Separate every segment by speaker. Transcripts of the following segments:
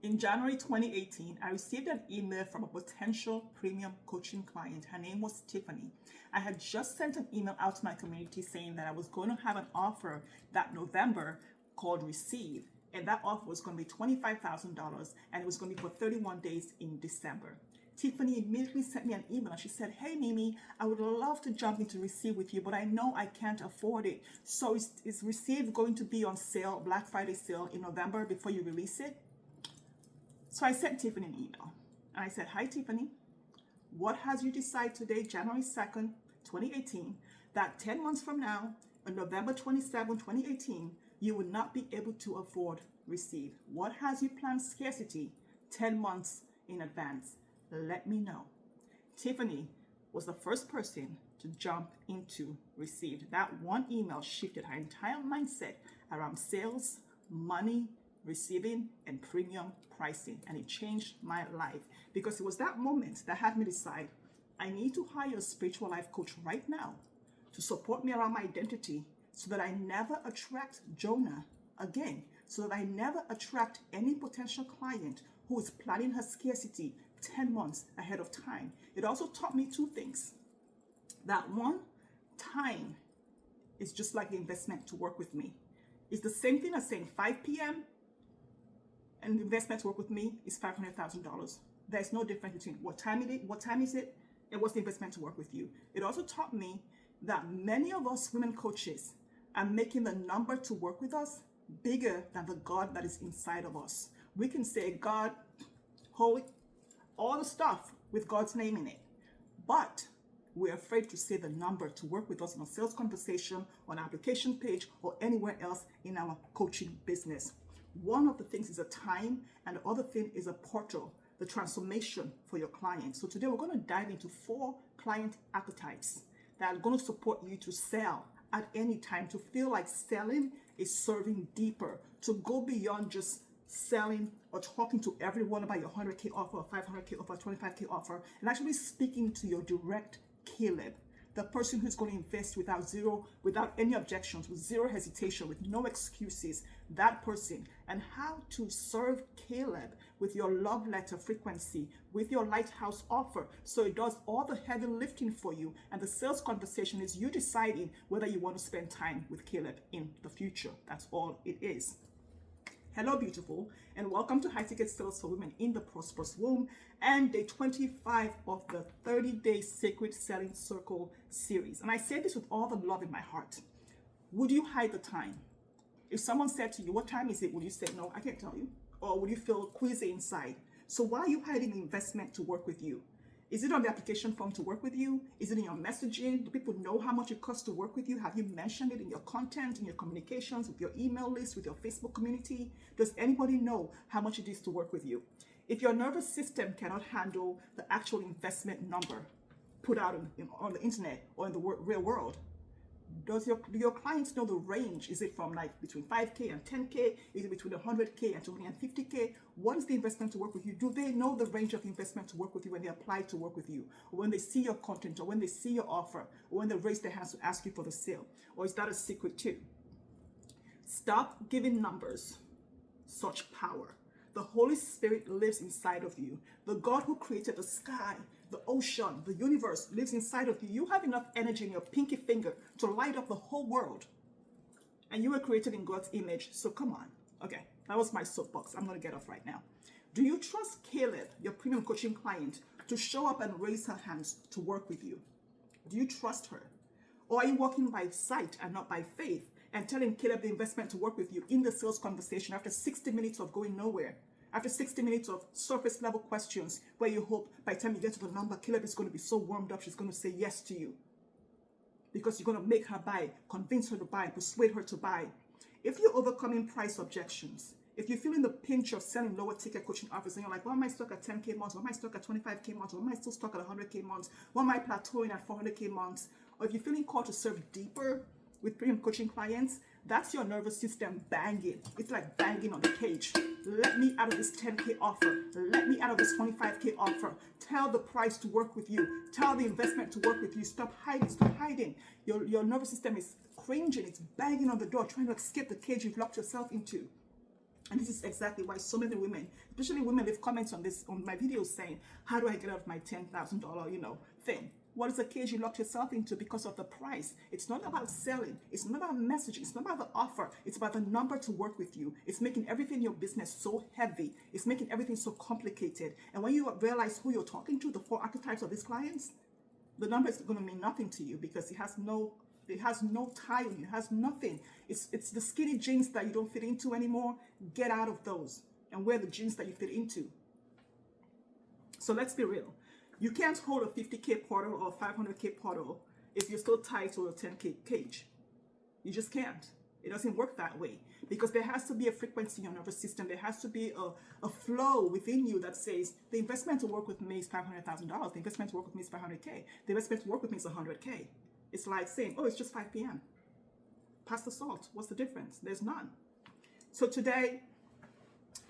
Speaker 1: In January 2018, I received an email from a potential premium coaching client. Her name was Tiffany. I had just sent an email out to my community saying that I was going to have an offer that November called Receive. And that offer was going to be $25,000 and it was going to be for 31 days in December. Tiffany immediately sent me an email and she said, "Hey Mimi, I would love to jump into Receive with you, but I know I can't afford it. So is Receive going to be on sale, Black Friday sale in November before you release it?" So I sent Tiffany an email and I said, "Hi Tiffany, what has you decided today, January 2nd, 2018, that 10 months from now, on November 27, 2018, you will not be able to afford Receive? What has you planned scarcity 10 months in advance? Let me know." Tiffany was the first person to jump into Receive. That one email shifted her entire mindset around sales, money, receiving, and premium pricing. And it changed my life because it was that moment that had me decide I need to hire a spiritual life coach right now to support me around my identity so that I never attract Jonah again, so that I never attract any potential client who is planning her scarcity 10 months ahead of time. It also taught me two things. That one, time is just like the investment to work with me. It's the same thing as saying 5 p.m. and the investment to work with me is $500,000. There's no difference between what time is it, and what's the investment to work with you. It also taught me that many of us women coaches are making the number to work with us bigger than the God that is inside of us. We can say God, holy, all the stuff with God's name in it, but we're afraid to say the number to work with us in a sales conversation, on an application page, or anywhere else in our coaching business. One of the things is a time, and the other thing is a portal, the transformation for your clients. So today we're going to dive into 4 client archetypes that are going to support you to sell at any time, to feel like selling is serving deeper, to go beyond just selling or talking to everyone about your 100K offer, or 500K offer, 25K offer, and actually speaking to your direct Caleb, the person who's going to invest without any objections, with zero hesitation, with no excuses, that person, and how to serve Caleb with your love letter frequency, with your lighthouse offer. So it does all the heavy lifting for you, and the sales conversation is you deciding whether you want to spend time with Caleb in the future. That's all it is. Hello, beautiful, and welcome to High-Ticket Sales for Women in the Prosperous Womb and day 25 of the 30-day Sacred Selling Circle series. And I say this with all the love in my heart. Would you hide the time? If someone said to you, "What time is it?" would you say, "No, I can't tell you"? Or would you feel queasy inside? So why are you hiding the investment to work with you? Is it on the application form to work with you? Is it in your messaging? Do people know how much it costs to work with you? Have you mentioned it in your content, in your communications, with your email list, with your Facebook community? Does anybody know how much it is to work with you? If your nervous system cannot handle the actual investment number put out on the internet or in the real world, do your clients know the range? Is it from like between 5K and 10K? Is it between 100K and 250K? What is the investment to work with you? Do they know the range of investment to work with you when they apply to work with you? Or when they see your content, or when they see your offer, or when they raise their hands to ask you for the sale? Or is that a secret too? Stop giving numbers such power. The Holy Spirit lives inside of you. The God who created the sky, the ocean, the universe lives inside of you. You have enough energy in your pinky finger to light up the whole world. And you were created in God's image. So come on. Okay, that was my soapbox. I'm going to get off right now. Do you trust Caleb, your premium coaching client, to show up and raise her hands to work with you? Do you trust her? Or are you walking by sight and not by faith, and telling Caleb the investment to work with you in the sales conversation after 60 minutes of going nowhere? After 60 minutes of surface level questions where you hope by the time you get to the number, Caleb is going to be so warmed up, she's going to say yes to you. Because you're going to make her buy, convince her to buy, persuade her to buy. If you're overcoming price objections, if you're feeling the pinch of selling lower ticket coaching offers and you're like, why am I stuck at 10K months? Why am I stuck at 25K months? Why am I still stuck at 100K months? Why am I plateauing at 400K months? Or if you're feeling called to serve deeper with premium coaching clients, that's your nervous system banging. It's like banging on the cage. Let me out of this 10K offer. Let me out of this 25K offer. Tell the price to work with you. Tell the investment to work with you. Stop hiding. Stop hiding. Your nervous system is cringing. It's banging on the door, trying to escape the cage you've locked yourself into. And this is exactly why so many women, especially women, leave comments on my videos saying, how do I get out of my $10,000, thing? What is the cage you locked yourself into because of the price? It's not about selling. It's not about messaging. It's not about the offer. It's about the number to work with you. It's making everything in your business so heavy. It's making everything so complicated. And when you realize who you're talking to, the 4 archetypes of these clients, the number is going to mean nothing to you because it has no tie on you. It has nothing. It's the skinny jeans that you don't fit into anymore. Get out of those and wear the jeans that you fit into. So let's be real. You can't hold a 50K portal or a 500K portal if you're still tied to a 10K cage. You just can't. It doesn't work that way because there has to be a frequency in your nervous system. There has to be a flow within you that says the investment to work with me is $500,000. The investment to work with me is 500K. The investment to work with me is 100K. It's like saying, oh, it's just 5 p.m. Pass the salt. What's the difference? There's none. So today,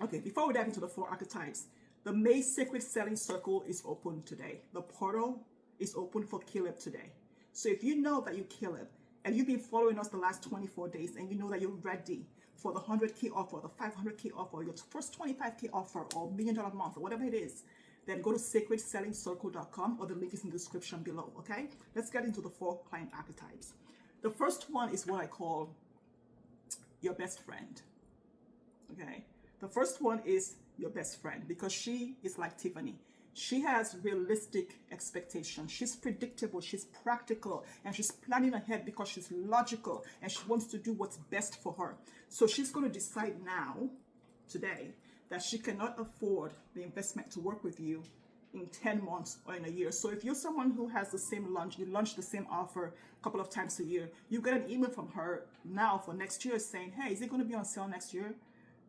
Speaker 1: okay, before we dive into the 4 archetypes, the May Sacred Selling Circle is open today. The portal is open for Kill It today. So if you know that you kill it, and you've been following us the last 24 days, and you know that you're ready for the 100K offer, the 500K offer, your first 25K offer, or $1 million month, or whatever it is, then go to sacredsellingcircle.com, or the link is in the description below, okay? Let's get into the 4 client archetypes. The first one is what I call your best friend, okay? The first one is your best friend because she is like Tiffany. She has realistic expectations. She's predictable, she's practical, and she's planning ahead because she's logical and she wants to do what's best for her. So she's going to decide now, today, that she cannot afford the investment to work with you in 10 months or in a year. So if you're someone who has the same lunch, you launch the same offer a couple of times a year, you get an email from her now for next year saying, hey, is it going to be on sale next year?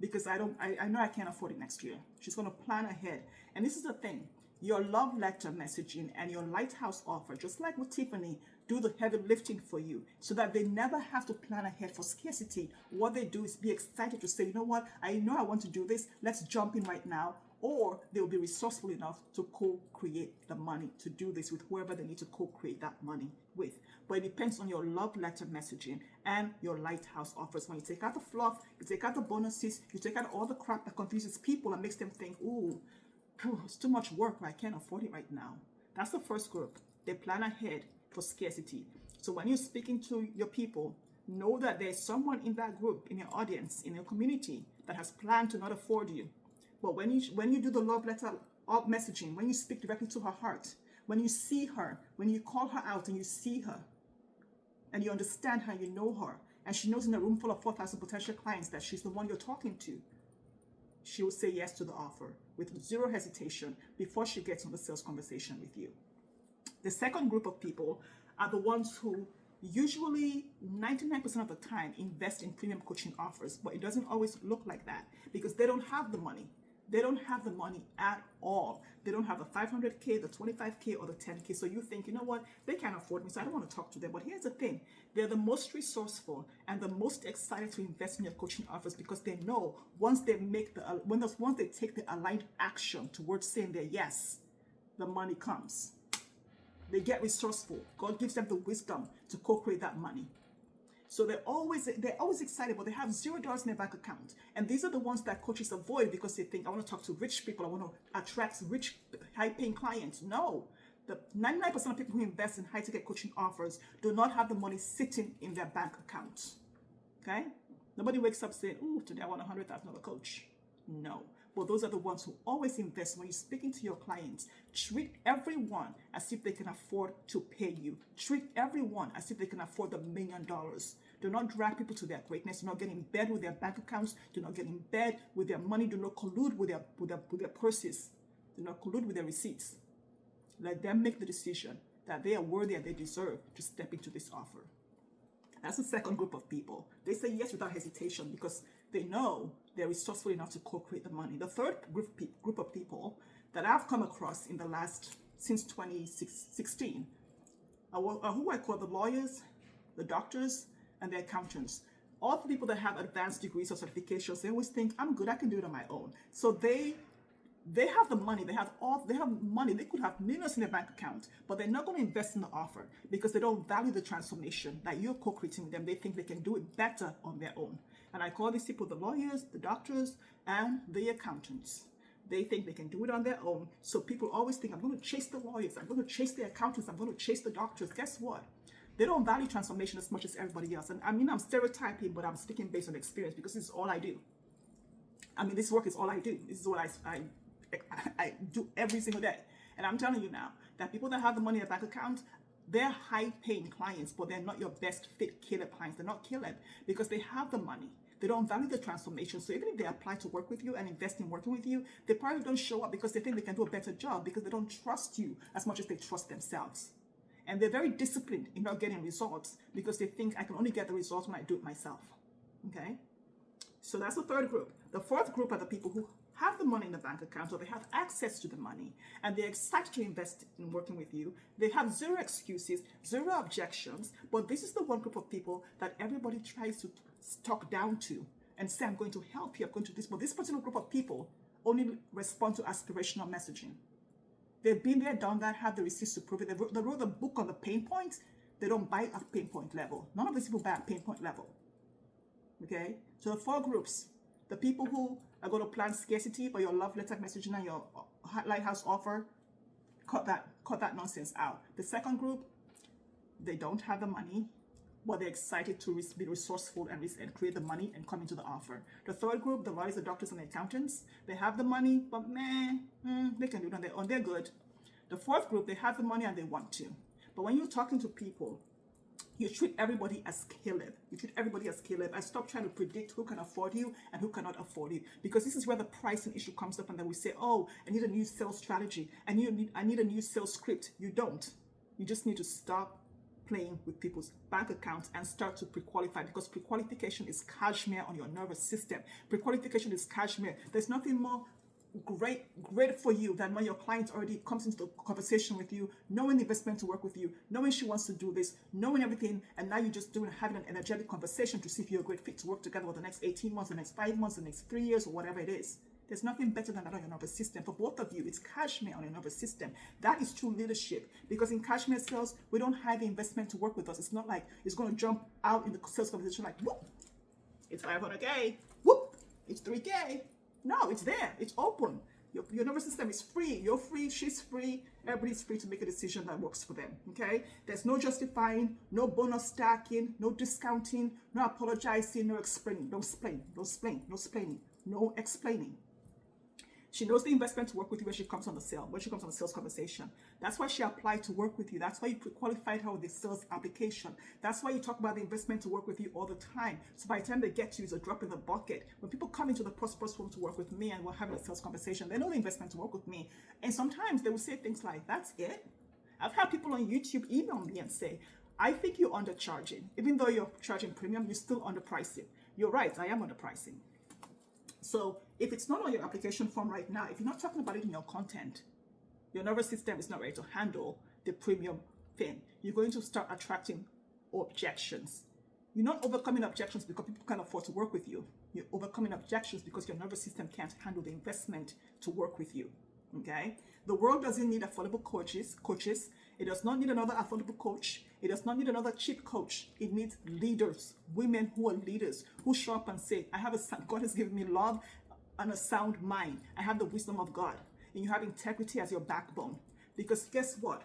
Speaker 1: Because I know I can't afford it next year. She's going to plan ahead. And this is the thing, your love letter messaging and your lighthouse offer, just like with Tiffany, do the heavy lifting for you so that they never have to plan ahead for scarcity. What they do is be excited to say, you know what, I know I want to do this. Let's jump in right now. Or they'll be resourceful enough to co-create the money to do this with whoever they need to co-create that money with. But it depends on your love letter messaging and your lighthouse offers. When you take out the fluff, you take out the bonuses, you take out all the crap that confuses people and makes them think, ooh, it's too much work, I can't afford it right now. That's the first group. They plan ahead for scarcity. So when you're speaking to your people, know that there's someone in that group, in your audience, in your community that has planned to not afford you. But when you do the love letter of messaging, when you speak directly to her heart, when you see her, when you call her out and you see her, and you understand her, you know her, and she knows in a room full of 4,000 potential clients that she's the one you're talking to, she will say yes to the offer with zero hesitation before she gets on the sales conversation with you. The second group of people are the ones who usually 99% of the time invest in premium coaching offers, but it doesn't always look like that because they don't have the money. They don't have the money at all. They don't have the 500K, the 25K, or the 10K. So you think, you know what, they can't afford me, so I don't want to talk to them. But here's the thing. They're the most resourceful and the most excited to invest in your coaching offers because they know once they take the aligned action towards saying their yes, the money comes. They get resourceful. God gives them the wisdom to co-create that money. So they're always excited, but they have $0 in their bank account. And these are the ones that coaches avoid because they think, I want to talk to rich people. I want to attract rich, high-paying clients. No. The 99% of people who invest in high-ticket coaching offers do not have the money sitting in their bank account. Okay? Nobody wakes up saying, ooh, today I want a $100,000 coach. No. But those are the ones who always invest. When you're speaking to your clients, treat everyone as if they can afford to pay you. Treat everyone as if they can afford the $1 million. Do not drag people to their greatness. Do not get in bed with their bank accounts. Do not get in bed with their money. Do not collude with their purses. Do not collude with their receipts. Let them make the decision that they are worthy and they deserve to step into this offer. That's the second group of people. They say yes without hesitation because they know they're resourceful enough to co-create the money. The third group of people that I've come across since 2016 are who I call the lawyers, the doctors, and the accountants. All the people that have advanced degrees or certifications, they always think, I'm good, I can do it on my own. So they have the money, they have money, they could have millions in their bank account, but they're not going to invest in the offer because they don't value the transformation that you're co-creating with them. They think they can do it better on their own. And I call these people the lawyers, the doctors, and the accountants. They think they can do it on their own. So people always think, I'm going to chase the lawyers, I'm going to chase the accountants, I'm going to chase the doctors. Guess what? They don't value transformation as much as everybody else. And I mean, I'm stereotyping, but I'm speaking based on experience because this is all I do. I mean, this work is all I do. This is what I do every single day. And I'm telling you now that people that have the money in their bank account, they're high-paying clients, but they're not your best fit killer clients. They're not killer because they have the money. They don't value the transformation. So even if they apply to work with you and invest in working with you, they probably don't show up because they think they can do a better job because they don't trust you as much as they trust themselves. And they're very disciplined in not getting results because they think I can only get the results when I do it myself. Okay? So that's the third group. The fourth group are the people who have the money in the bank account, or they have access to the money, and they're excited to invest in working with you. They have zero excuses, zero objections, but this is the one group of people that everybody tries to talk down to and say, I'm going to help you, I'm going to do this. But this particular group of people only respond to aspirational messaging. They've been there, done that, have the receipts to prove it. They wrote the book on the pain points. They don't buy at pain point level. None of these people buy at pain point level. Okay? So the four groups: the people who are going to plan scarcity for your love letter messaging and your lighthouse offer, cut that nonsense out. The second group, they don't have the money, but they're excited to be resourceful and create the money and come into the offer. The third group, the lawyers, the doctors, and the accountants, they have the money, but they can do it on their own. They're good. The fourth group, they have the money and they want to. But when you're talking to people, you treat everybody as Caleb. You treat everybody as Caleb. And stop trying to predict who can afford you and who cannot afford you. Because this is where the pricing issue comes up, and then we say, oh, I need a new sales strategy. I need a new sales script. You don't. You just need to stop playing with people's bank accounts and start to pre-qualify, because pre-qualification is cashmere on your nervous system. Pre-qualification is cashmere. There's nothing more great for you than when your client already comes into the conversation with you, knowing the investment to work with you, knowing she wants to do this, knowing everything, and now you're just having an energetic conversation to see if you're a great fit to work together for the next 18 months, the next 5 months, the next 3 years, or whatever it is. There's nothing better than that on your nervous system. For both of you, it's cashmere on your nervous system. That is true leadership. Because in cashmere sales, we don't have the investment to work with us. It's not like it's going to jump out in the sales conversation like, whoop, it's 500K, whoop, it's 3K. No, it's there. It's open. Your nervous system is free. You're free. She's free. Everybody's free to make a decision that works for them. Okay? There's no justifying, no bonus stacking, no discounting, no apologizing, no explaining. Don't explain. Don't explain. No explaining. No explaining. She knows the investment to work with you when she comes on the sales conversation. That's why she applied to work with you. That's why you qualified her with the sales application. That's why you talk about the investment to work with you all the time. So by the time they get to you, it's a drop in the bucket. When people come into the prosperous room to work with me and we're having a sales conversation, they know the investment to work with me. And sometimes they will say things like, that's it. I've had people on YouTube email me and say, I think you're undercharging. Even though you're charging premium, you're still underpricing. You're right, I am underpricing. So if it's not on your application form right now, if you're not talking about it in your content, your nervous system is not ready to handle the premium thing. You're going to start attracting objections. You're not overcoming objections because people can't afford to work with you. You're overcoming objections because your nervous system can't handle the investment to work with you. Okay? The world doesn't need affordable coaches. It does not need another affordable coach. It does not need another cheap coach. It needs leaders, women who are leaders, who show up and say, God has given me love and a sound mind. I have the wisdom of God. And you have integrity as your backbone. Because guess what?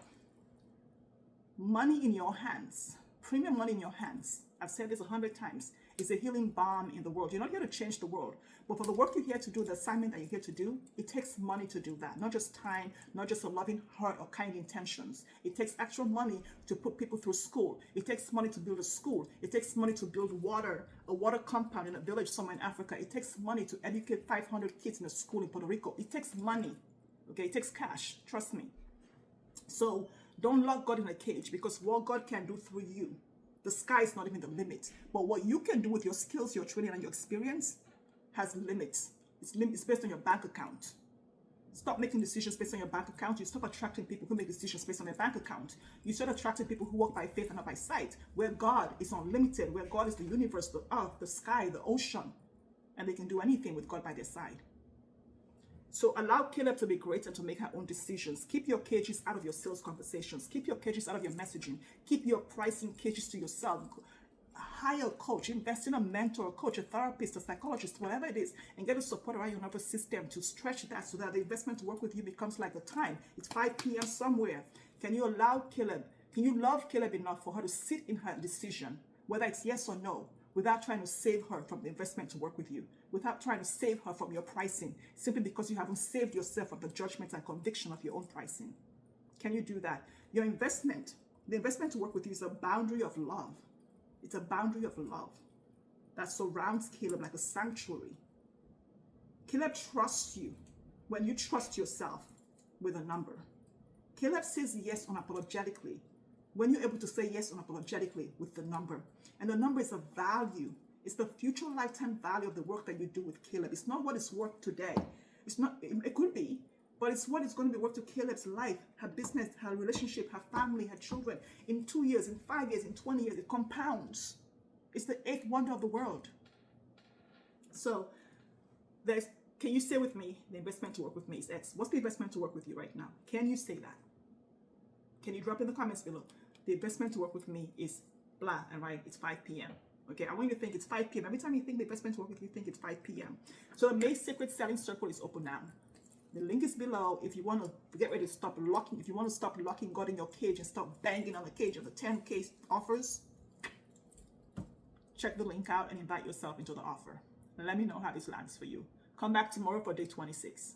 Speaker 1: Money in your hands, premium money in your hands, I've said this 100 times, is a healing balm in the world. You're not here to change the world, but for the work you're here to do, the assignment that you're here to do, it takes money to do that. Not just time, not just a loving heart or kind intentions. It takes actual money to put people through school. It takes money to build a school. It takes money to build a water compound in a village somewhere in Africa. It takes money to educate 500 kids in a school in Puerto Rico. It takes money. Okay, it takes cash. Trust me. So don't lock God in a cage, because what God can do through you, the sky is not even the limit. But what you can do with your skills, your training, and your experience has limits. It's based on your bank account. Stop making decisions based on your bank account. You stop attracting people who make decisions based on their bank account. You start attracting people who walk by faith and not by sight, where God is unlimited, where God is the universe, the earth, the sky, the ocean, and they can do anything with God by their side. So allow Caleb to be great and to make her own decisions. Keep your cages out of your sales conversations. Keep your cages out of your messaging. Keep your pricing cages to yourself. hire a coach, invest in a mentor, a coach, a therapist, a psychologist, whatever it is, and get a support around your nervous system to stretch that so that the investment to work with you becomes like a time. It's 5 p.m. somewhere. Can you love Caleb enough for her to sit in her decision, whether it's yes or no, without trying to save her from the investment to work with you, without trying to save her from your pricing, simply because you haven't saved yourself from the judgment and conviction of your own pricing? Can you do that? Your investment, the investment to work with you is a boundary of love. It's a boundary of love that surrounds Caleb like a sanctuary. Caleb trusts you when you trust yourself with a number. Caleb says yes unapologetically when you're able to say yes unapologetically with the number. And the number is a value. It's the future lifetime value of the work that you do with Caleb. It's not what it's worth today. It's not, it could be, but it's what it's going to be worth to Caleb's life, her business, her relationship, her family, her children. In 2 years, in 5 years, in 20 years, it compounds. It's the eighth wonder of the world. So can you say with me, the investment to work with me is X? What's the investment to work with you right now? Can you say that? Can you drop in the comments below? The investment to work with me is blah, and right, it's 5 p.m. Okay, I want you to think it's 5 p.m. Every time you think the investment to work with you, think it's 5 p.m. So the May Secret Selling Circle is open now. The link is below if you want to get ready to stop locking, if you want to stop locking God in your cage and stop banging on the cage of the 10K offers. Check the link out and invite yourself into the offer. Let me know how this lands for you. Come back tomorrow for day 26.